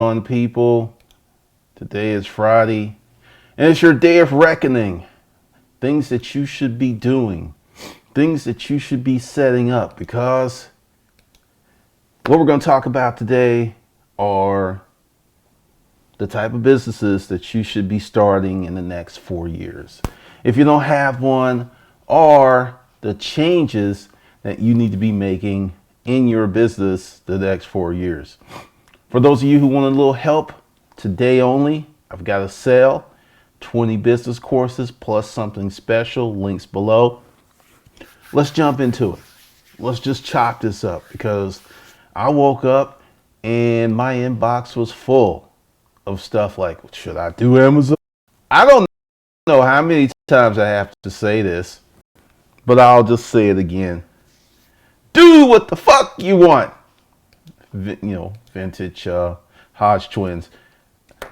on, people? Today is Friday, and it's your day of reckoning. Things that you should be doing, things that you should be setting up, because what we're going to talk about today are the type of businesses that you should be starting in the next 4 years. If you don't have one, or the changes that you need to be making in your business the next 4 years. For those of you who want a little help, today only, I've got a sale, 20 business courses plus something special, links below. Let's jump into it. Let's just chop this up, because I woke up and my inbox was full of stuff like, should I do Amazon? I don't know how many times I have to say this, but I'll just say it again. Do what the fuck you want. Vintage Hodge twins.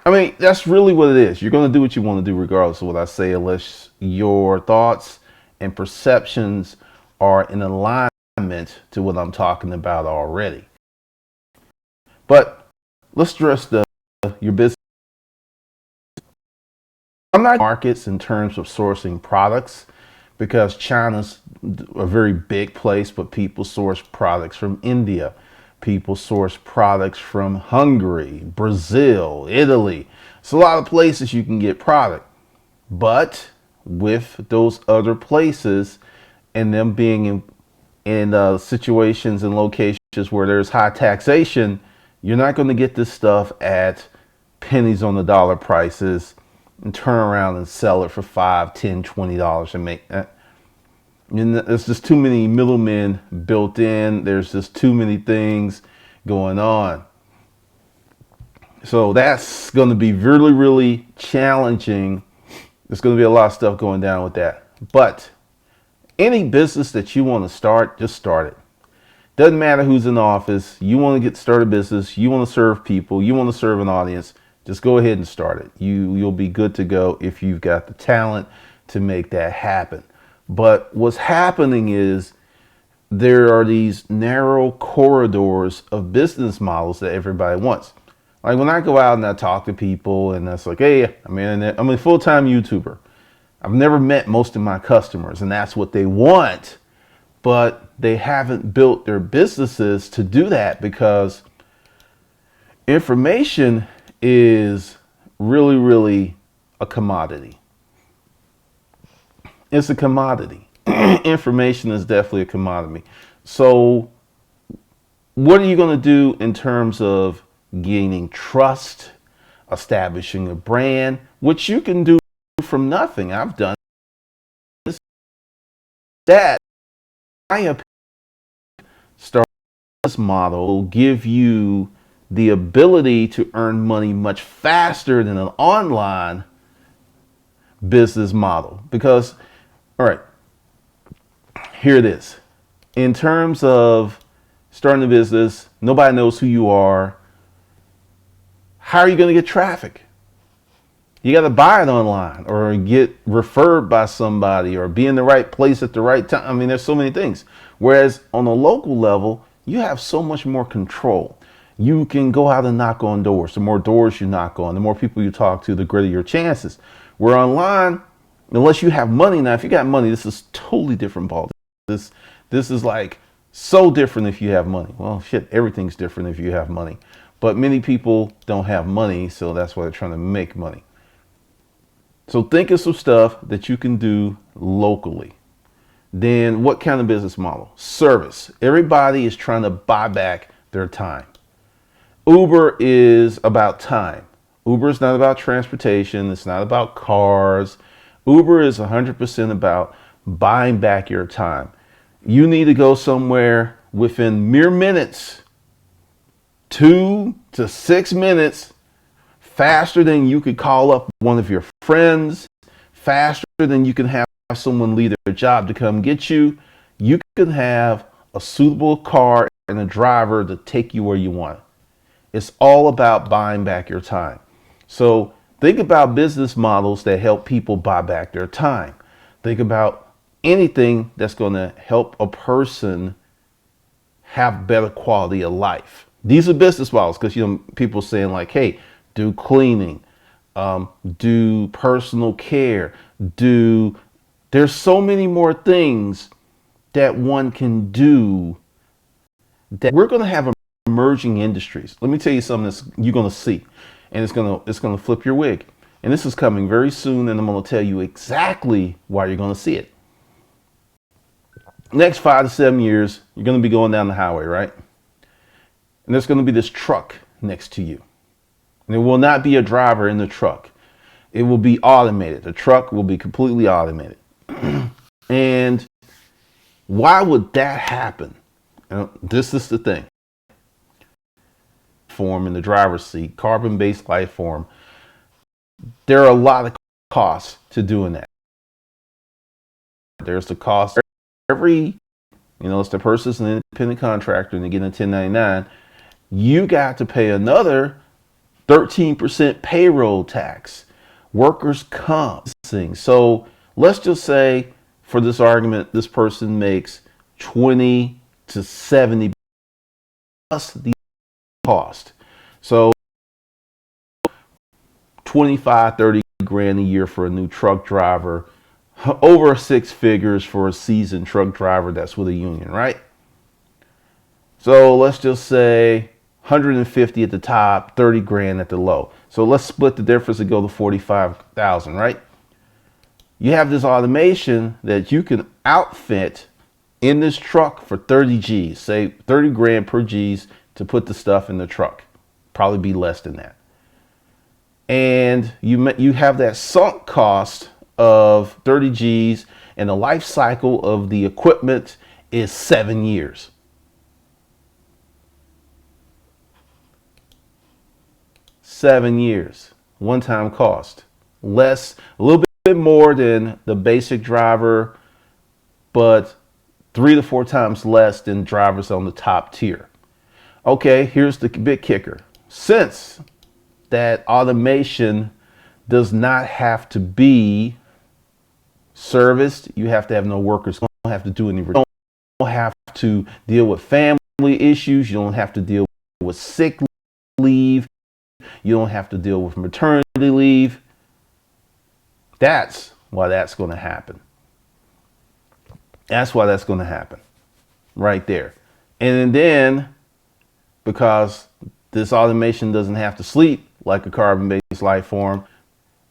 I mean, that's really what it is. You're going to do what you want to do regardless of what I say, unless your thoughts and perceptions are in alignment to what I'm talking about already. But let's address your business. I'm not markets in terms of sourcing products, because China's a very big place, but people source products from India. People source products from Hungary, Brazil, Italy. It's a lot of places you can get product. But with those other places and them being in situations and locations where there's high taxation, you're not going to get this stuff at pennies on the dollar prices and turn around and sell it for $5, $10, $20 and make that. And there's just too many middlemen built in. There's just too many things going on. So that's going to be really, really challenging. There's going to be a lot of stuff going down with that. But any business that you want to start, just start it. Doesn't matter who's in office. You want to start a business. You want to serve people. You want to serve an audience. Just go ahead and start it. You'll be good to go if you've got the talent to make that happen. But what's happening is there are these narrow corridors of business models that everybody wants. Like when I go out and I talk to people and that's like, hey, I'm a full-time YouTuber. I've never met most of my customers, and that's what they want. But they haven't built their businesses to do that, because information is really, really a commodity. It's a commodity. Information is definitely a commodity. So what are you going to do in terms of gaining trust, establishing a brand, which you can do from nothing? I've done this. That, in my opinion, start this model will give you the ability to earn money much faster than an online business model. Because, all right, here it is. In terms of starting a business, nobody knows who you are. How are you going to get traffic? You got to buy it online, or get referred by somebody, or be in the right place at the right time. I mean, there's so many things. Whereas on a local level, you have so much more control. You can go out and knock on doors. The more doors you knock on, the more people you talk to, the greater your chances. Where online, unless you have money. Now, if you got money, this is totally different ball. This is like so different if you have money. Well, shit, everything's different if you have money. But many people don't have money, so that's why they're trying to make money. So think of some stuff that you can do locally. Then what kind of business model? Service. Everybody is trying to buy back their time. Uber is about time. Uber is not about transportation. It's not about cars. Uber is 100% about buying back your time. You need to go somewhere within mere minutes, 2 to 6 minutes, faster than you could call up one of your friends, faster than you can have someone leave their job to come get you. You can have a suitable car and a driver to take you where you want. It's all about buying back your time. So think about business models that help people buy back their time. Think about anything that's going to help a person have better quality of life. These are business models because people saying like, hey, do cleaning, do personal care, do. There's so many more things that one can do that we're going to have emerging industries. Let me tell you something that's you're going to see, and it's going to flip your wig. And this is coming very soon, and I'm going to tell you exactly why you're going to see it. Next 5 to 7 years, you're going to be going down the highway, right? And there's going to be this truck next to you. And there will not be a driver in the truck. It will be automated. The truck will be completely automated. And why would that happen? This is the thing. Form in the driver's seat, carbon-based life form. There are a lot of costs to doing that. There's the cost it's the person's an independent contractor and they get a 1099. You got to pay another 13% payroll tax, workers' comp. So let's just say, for this argument, this person makes 20 to 70 plus the cost. So 25, 30 grand a year for a new truck driver, over 6 figures for a seasoned truck driver that's with a union, right? So let's just say 150 at the top, 30 grand at the low. So let's split the difference and go to 45,000, right? You have this automation that you can outfit in this truck for 30 G's, say 30 grand per G's to put the stuff in the truck. Probably be less than that. And you have that sunk cost of 30 G's, and the life cycle of the equipment is 7 years. One-time cost. Less, a little bit more than the basic driver, but 3 to 4 times less than drivers on the top tier. Okay, here's the big kicker. Since that automation does not have to be serviced, you have to have no workers. You don't have to do any. You don't have to deal with family issues. You don't have to deal with sick leave. You don't have to deal with maternity leave. That's why that's going to happen. That's why that's going to happen right there. And then, because this automation doesn't have to sleep like a carbon-based life form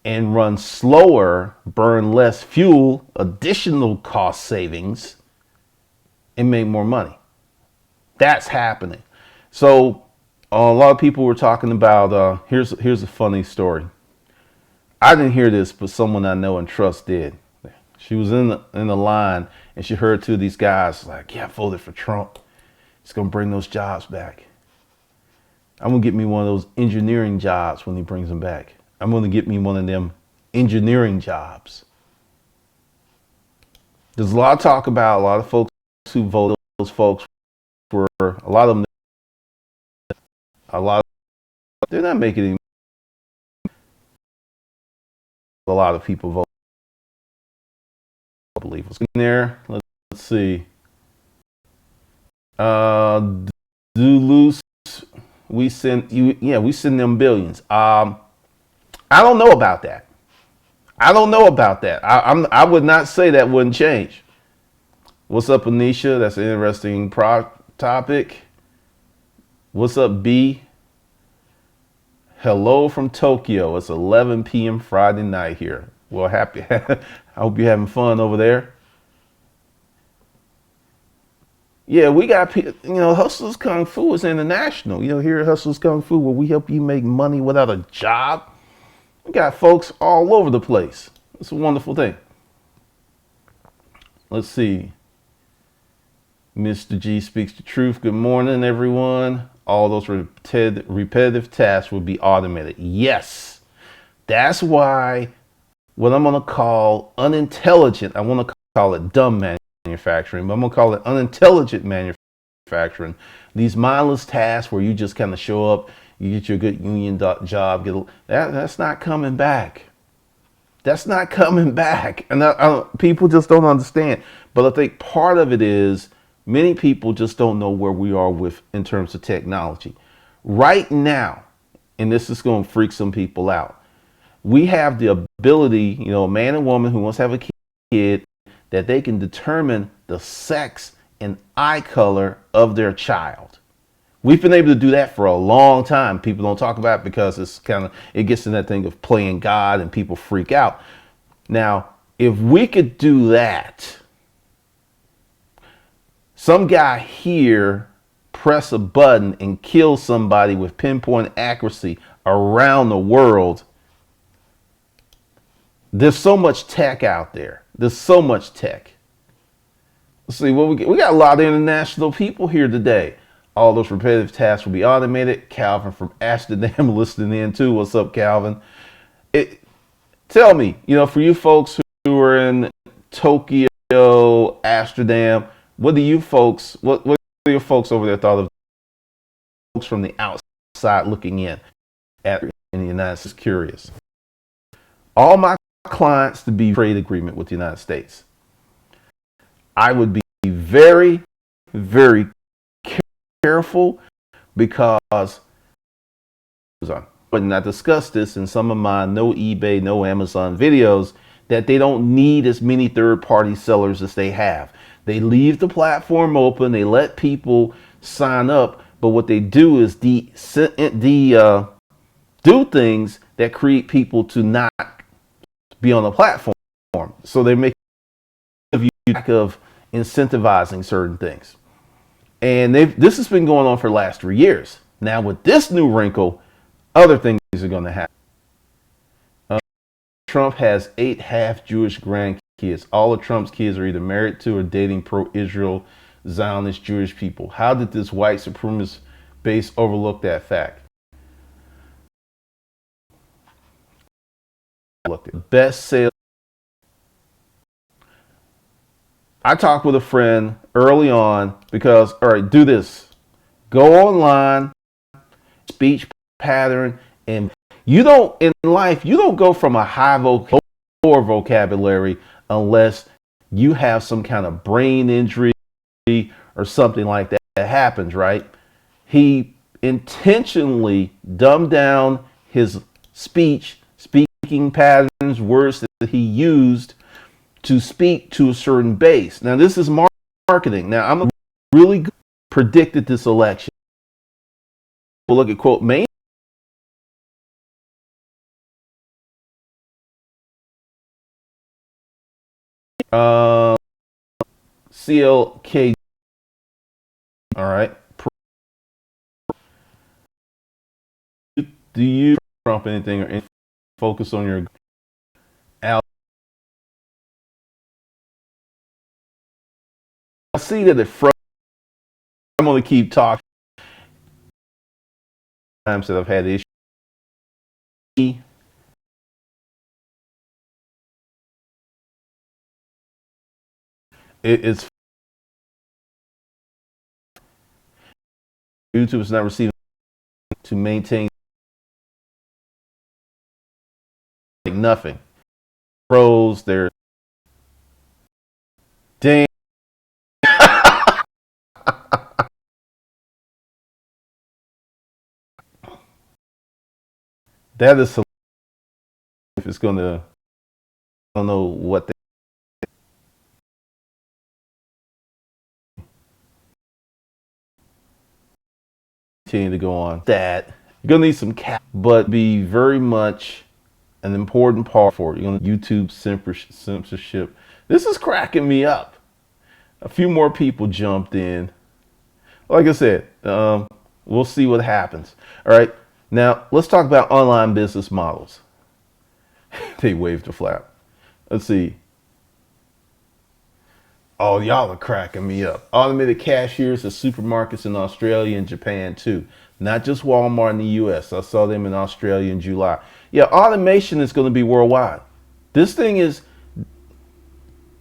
and run slower, burn less fuel, additional cost savings, and make more money. That's happening. So a lot of people were talking about, here's a funny story. I didn't hear this, but someone I know and trust did. She was in the line, and she heard 2 of these guys like, yeah, I voted for Trump. It's going to bring those jobs back. I'm going to get me one of those engineering jobs when he brings them back. I'm going to get me one of them engineering jobs. There's a lot of talk about a lot of folks who voted. Those folks were, a lot of them, they're not making any. A lot of people vote. I believe what's in there. Let's see. Duluth, we send you. Yeah, we send them billions. I don't know about that. I would not say that wouldn't change. What's up, Anisha? That's an interesting topic. What's up, B? Hello from Tokyo. It's 11 p.m. Friday night here. Well, happy. I hope you're having fun over there. Yeah, we got, Hustlers Kung Fu is international. Here at Hustlers Kung Fu, where we help you make money without a job. We got folks all over the place. It's a wonderful thing. Let's see. Mr. G speaks the truth. Good morning, everyone. All those repetitive tasks will be automated. Yes. That's why what I'm going to call unintelligent, I want to call it dumb manufacturing, but I'm going to call it unintelligent manufacturing. These mindless tasks where you just kind of show up, you get your good union job, that's not coming back. That's not coming back. And people just don't understand. But I think part of it is Many people just don't know where we are with in terms of technology. Right now, and this is going to freak some people out, we have the ability, a man and woman who wants to have a kid, that they can determine the sex and eye color of their child. We've been able to do that for a long time. People don't talk about it because it gets in that thing of playing God and people freak out. Now, if we could do that, some guy here press a button and kill somebody with pinpoint accuracy around the world. There's so much tech out there. There's so much tech. Let's see what we get. We got a lot of international people here today. All those repetitive tasks will be automated. Calvin from Amsterdam listening in too. What's up, Calvin? Tell me, for you folks who are in Tokyo, Amsterdam, what do you folks, what do your folks over there thought of folks from the outside looking in the United States? Curious. All my clients to be trade agreement with the United States. I would be very, very careful because when I discussed this in some of my no eBay, no Amazon videos, that they don't need as many third-party sellers as they have. They leave the platform open, they let people sign up, but what they do is do things that create people to not be on the platform. So they make a lack of incentivizing certain things. And this has been going on for the last 3 years. Now with this new wrinkle, other things are going to happen. Trump has 8 half-Jewish grandkids. All of Trump's kids are either married to or dating pro-Israel, Zionist Jewish people. How did this white supremacist base overlook that fact? Look, best sales. I talked with a friend early on because, all right, do this. Go online, speech pattern, and you don't go from a high lower vocabulary unless you have some kind of brain injury or something like that happens, right? He intentionally dumbed down his speaking patterns, words that he used to speak to a certain base. Now, this is marketing. Now, I'm really good predicted this election. We'll look at quote main. CLK. All right. Do you Trump anything or focus on your out? I see that I'm going to keep talking. Times that I've had issues. It's YouTube is not receiving to maintain like nothing. Pros, they're dang. That is if it's going to. I don't know what they. Continue to go on that you're gonna need some cap, but be very much an important part for it. You're gonna YouTube censorship. This is cracking me up. A few more people jumped in. Like I said, we'll see what happens. All right, now let's talk about online business models. They waved the flap. Let's see. Oh, y'all are cracking me up. Automated cashiers at supermarkets in Australia and Japan too. Not just Walmart in the US. I saw them in Australia in July. Yeah, automation is going to be worldwide. This thing is,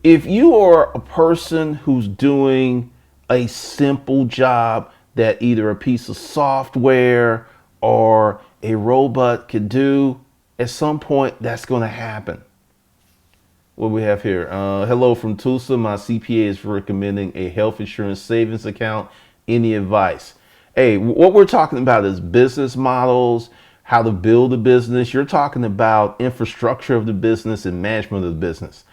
if you are a person who's doing a simple job that either a piece of software or a robot can do, at some point that's going to happen. What we have here? Hello from Tulsa. My CPA is recommending a health insurance savings account. Any advice? Hey, what we're talking about is business models, how to build a business. You're talking about infrastructure of the business and management of the business.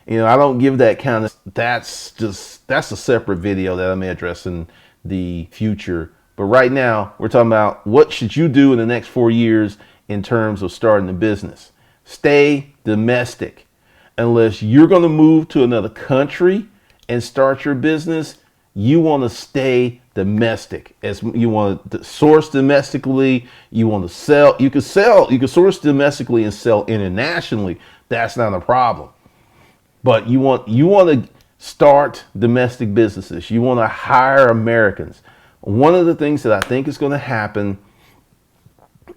I don't give that kind of. That's a separate video that I may address in the future. But right now, we're talking about what should you do in the next 4 years in terms of starting a business. Stay domestic. Unless you're going to move to another country and start your business, you want to stay domestic. As you want to source domestically, you want to sell. You can source domestically and sell internationally. That's not a problem. But you want to start domestic businesses. You want to hire Americans. One of the things that I think is going to happen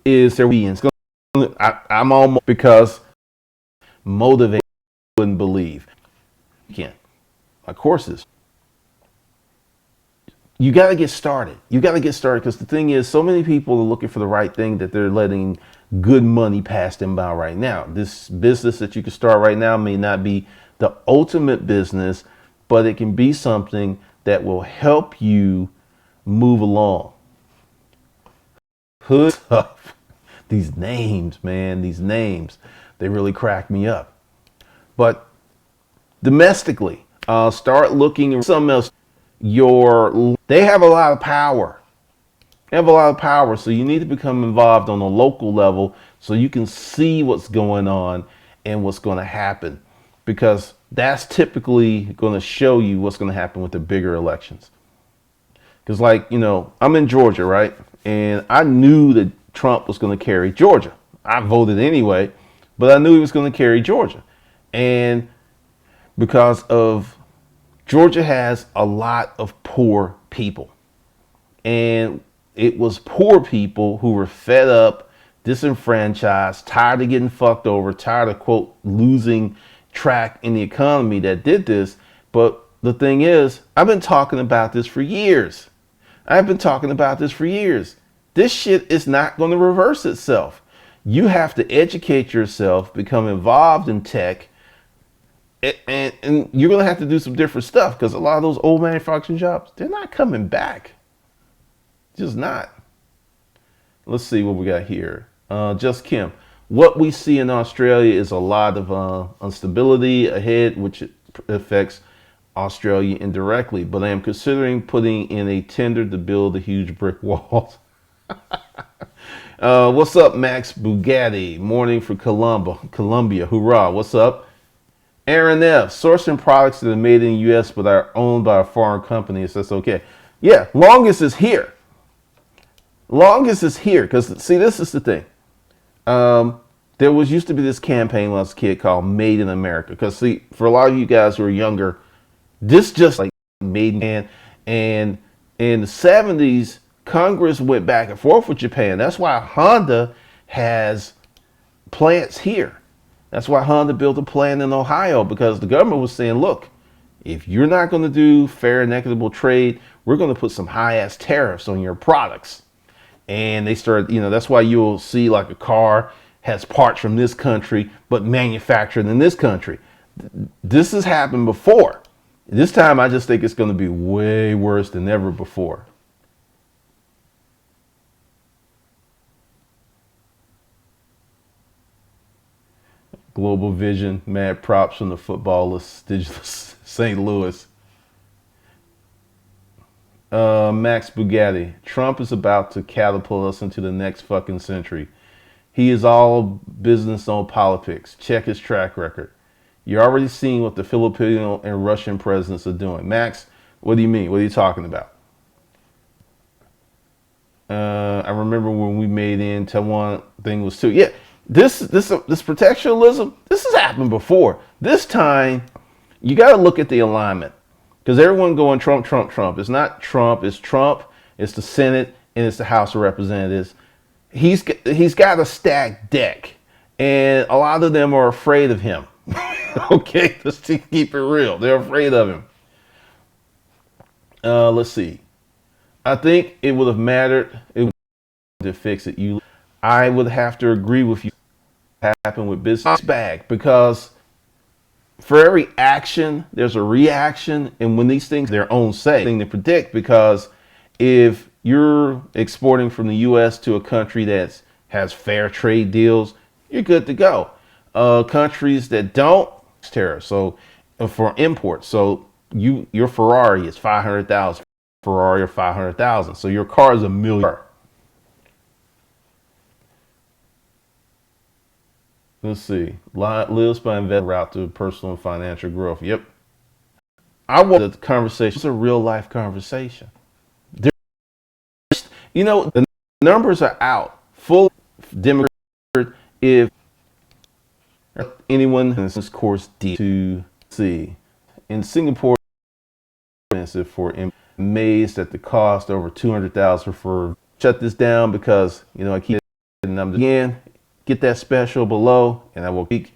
is I'm almost because motivate wouldn't believe. You can't. My courses. You got to get started. You got to get started because the thing is, so many people are looking for the right thing that they're letting good money pass them by right now. This business that you can start right now may not be the ultimate business, but it can be something that will help you move along. Hood up. These names, man, these names, they really crack me up. But domestically, start looking at something else. They have a lot of power. They have a lot of power, so you need to become involved on a local level so you can see what's going on and what's going to happen, because that's typically going to show you what's going to happen with the bigger elections. Because, I'm in Georgia, right? And I knew that Trump was going to carry Georgia. I voted anyway, but I knew he was going to carry Georgia. And because of Georgia has a lot of poor people. And it was poor people who were fed up, disenfranchised, tired of getting fucked over, tired of, quote, losing track in the economy that did this. But the thing is, I've been talking about this for years. This shit is not going to reverse itself. You have to educate yourself, become involved in tech, and you're going to have to do some different stuff because a lot of those old manufacturing jobs, they're not coming back. Just not. Let's see what we got here. Just Kim. What we see in Australia is a lot of instability ahead, which affects Australia indirectly. But I am considering putting in a tender to build a huge brick wall. What's up, Max Bugatti? Morning from Colombia. Hoorah. What's up? Aaron F. Sourcing products that are made in the U.S. but are owned by a foreign company. That's okay. Yeah, longest is here. Because, see, this is the thing. There used to be this campaign when I was a kid called Made in America. Because, see, for a lot of you guys who are younger, this just like made in, and in the 70s, Congress went back and forth with Japan. That's why Honda has plants here. That's why Honda built a plant in Ohio, because the government was saying, look, if you're not going to do fair and equitable trade, we're going to put some high ass tariffs on your products. And they started, that's why you'll see like a car has parts from this country, but manufactured in this country. This has happened before. This time, I just think it's going to be way worse than ever before. Global Vision, mad props from the footballers, digital St. Louis. Max Bugatti. Trump is about to catapult us into the next fucking century. He is all business on politics. Check his track record. You're already seeing what the Filipino and Russian presidents are doing. Max, what do you mean? What are you talking about? I remember when we made in Taiwan thing was too. Yeah, this protectionism, this has happened before. This time, you got to look at the alignment, because everyone going Trump, Trump, Trump. It's not Trump. It's Trump. It's the Senate and it's the House of Representatives. He's got a stacked deck, and a lot of them are afraid of him. Okay, let's keep it real. They're afraid of him. Let's see. I think it would have mattered to fix it. I would have to agree with you. Happened with business bag, because For every action, there's a reaction. And when these things, their own say, thing to predict, because if you're exporting from the U.S. to a country that has fair trade deals, you're good to go. Countries that don't, tariffs. So for imports, so your Ferrari is 500,000, Ferrari or 500,000. So your car is $1 million. Let's see. Lives by investment route to personal and financial growth. Yep. I want the conversation. It's a real life conversation. The numbers are out. Full Democrat. If anyone in this course D to see in Singapore, expensive for amazed at the cost over 200,000 for shut this down because I keep getting numbers again. Get that special below, and I will speak